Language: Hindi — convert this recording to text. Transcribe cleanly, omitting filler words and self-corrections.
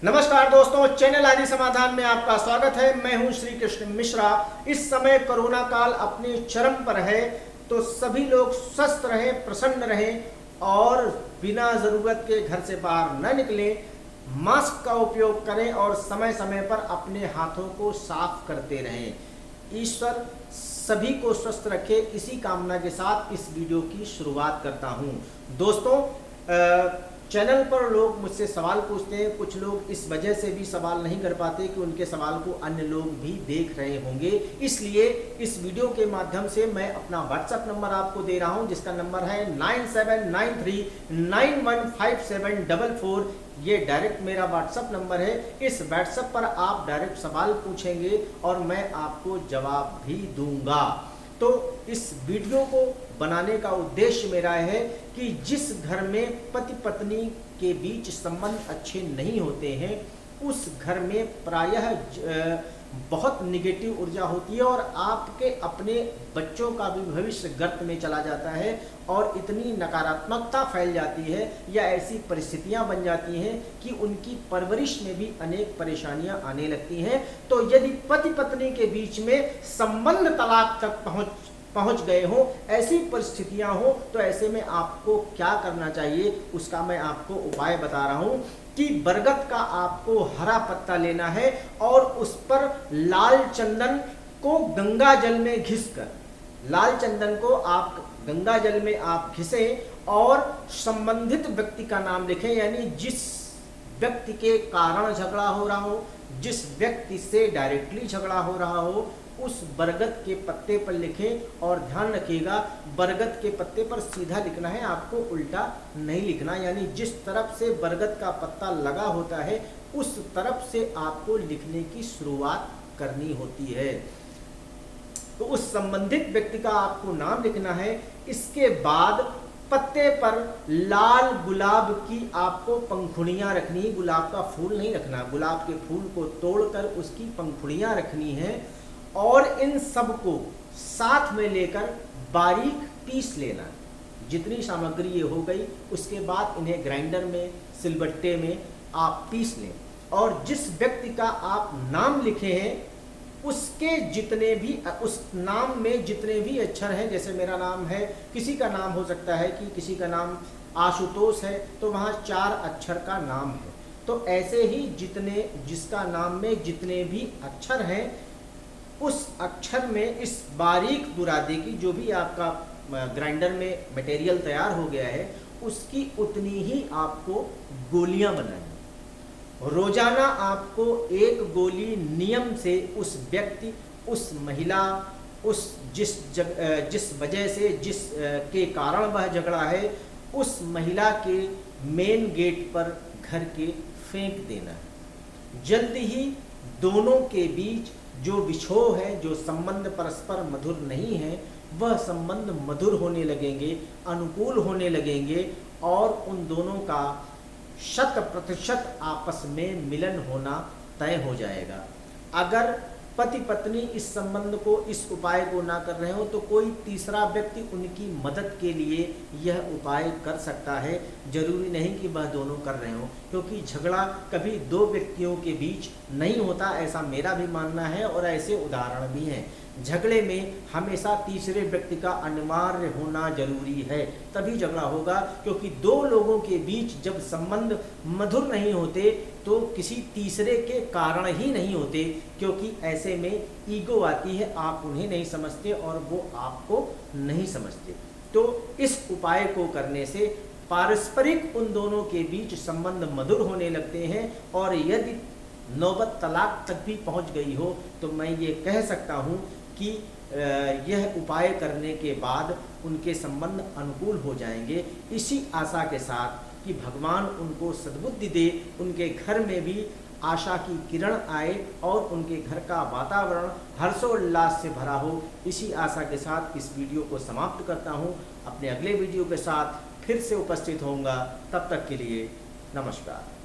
नमस्कार दोस्तों, चैनल आदि समाधान में आपका स्वागत है। मैं हूं श्री कृष्ण मिश्रा। इस समय कोरोना काल अपने चरम पर है, तो सभी लोग स्वस्थ रहें, प्रसन्न रहें और बिना ज़रूरत के घर से बाहर न निकलें। मास्क का उपयोग करें और समय समय पर अपने हाथों को साफ करते रहें। ईश्वर सभी को स्वस्थ रखे, इसी कामना के साथ इस वीडियो की शुरुआत करता हूं। दोस्तों, चैनल पर लोग मुझसे सवाल पूछते हैं। कुछ लोग इस वजह से भी सवाल नहीं कर पाते कि उनके सवाल को अन्य लोग भी देख रहे होंगे, इसलिए इस वीडियो के माध्यम से मैं अपना व्हाट्सएप नंबर आपको दे रहा हूं, जिसका नंबर है 9793915744। ये डायरेक्ट मेरा व्हाट्सएप नंबर है। इस व्हाट्सएप पर आप डायरेक्ट सवाल पूछेंगे और मैं आपको जवाब भी दूंगा। तो इस वीडियो को बनाने का उद्देश्य मेरा है कि जिस घर में पति पत्नी के बीच संबंध अच्छे नहीं होते हैं, उस घर में प्रायः बहुत निगेटिव ऊर्जा होती है और आपके अपने बच्चों का भी भविष्य गर्त में चला जाता है और इतनी नकारात्मकता फैल जाती है या ऐसी परिस्थितियां बन जाती हैं कि उनकी परवरिश में भी अनेक परेशानियां आने लगती हैं। तो यदि पति पत्नी के बीच में संबंध तलाक तक पहुंच गए हो, ऐसी परिस्थितियां हो, तो ऐसे में आपको क्या करना चाहिए उसका मैं आपको उपाय बता रहा हूं कि बरगद का आपको हरा पत्ता लेना है और उस पर लाल चंदन को गंगा जल में घिसकर, लाल चंदन को आप गंगा जल में आप घिसें और संबंधित व्यक्ति का नाम लिखें। यानी जिस व्यक्ति के कारण झगड़ा हो रहा हो, जिस व्यक्ति से डायरेक्टली झगड़ा हो रहा हो, उस बरगद के पत्ते पर लिखें। और ध्यान रखिएगा, बरगद के पत्ते पर सीधा लिखना है, आपको उल्टा नहीं लिखना। यानी जिस तरफ से बरगद का पत्ता लगा होता है उस तरफ से आपको लिखने की शुरुआत करनी होती है। तो उस संबंधित व्यक्ति का आपको नाम लिखना है। इसके बाद पत्ते पर लाल गुलाब की आपको पंखुड़ियां रखनी, गुलाब का फूल नहीं रखना, गुलाब के फूल को तोड़कर उसकी पंखुड़ियां रखनी है और इन सब को साथ में लेकर बारीक पीस लेना। जितनी सामग्री ये हो गई, उसके बाद इन्हें ग्राइंडर में, सिलबट्टे में आप पीस लें और जिस व्यक्ति का आप नाम लिखे हैं उसके जितने भी, उस नाम में जितने भी अक्षर हैं, जैसे मेरा नाम है, किसी का नाम हो सकता है कि किसी का नाम आशुतोष है तो वहाँ 4 अक्षर का नाम है। तो ऐसे ही जिसका नाम में जितने भी अक्षर हैं, उस अक्षर में इस बारीक बुरादे की, जो भी आपका ग्राइंडर में मटेरियल तैयार हो गया है, उसकी उतनी ही आपको गोलियां बनानी। रोजाना आपको एक गोली नियम से उस व्यक्ति, उस महिला, उस जिस वजह से के कारण वह झगड़ा है, उस महिला के मेन गेट पर घर के फेंक देना है। जल्द ही दोनों के बीच जो विछोह है, जो संबंध परस्पर मधुर नहीं है, वह संबंध मधुर होने लगेंगे, अनुकूल होने लगेंगे और उन दोनों का 100% आपस में मिलन होना तय हो जाएगा। अगर पति पत्नी इस संबंध को, इस उपाय को ना कर रहे हो तो कोई तीसरा व्यक्ति उनकी मदद के लिए यह उपाय कर सकता है। जरूरी नहीं कि वह दोनों कर रहे हो, क्योंकि झगड़ा कभी 2 व्यक्तियों के बीच नहीं होता, ऐसा मेरा भी मानना है और ऐसे उदाहरण भी हैं। झगड़े में हमेशा तीसरे व्यक्ति का अनिवार्य होना जरूरी है, तभी झगड़ा होगा। क्योंकि 2 लोगों के बीच जब संबंध मधुर नहीं होते तो किसी तीसरे के कारण ही नहीं होते, क्योंकि ऐसे में ईगो आती है, आप उन्हें नहीं समझते और वो आपको नहीं समझते। तो इस उपाय को करने से पारस्परिक उन दोनों के बीच संबंध मधुर होने लगते हैं और यदि नौबत तलाक तक भी पहुंच गई हो तो मैं ये कह सकता हूं कि यह उपाय करने के बाद उनके संबंध अनुकूल हो जाएंगे। इसी आशा के साथ कि भगवान उनको सद्बुद्धि दे, उनके घर में भी आशा की किरण आए और उनके घर का वातावरण हर्षोल्लास से भरा हो, इसी आशा के साथ इस वीडियो को समाप्त करता हूं। अपने अगले वीडियो के साथ फिर से उपस्थित होऊंगा, तब तक के लिए नमस्कार।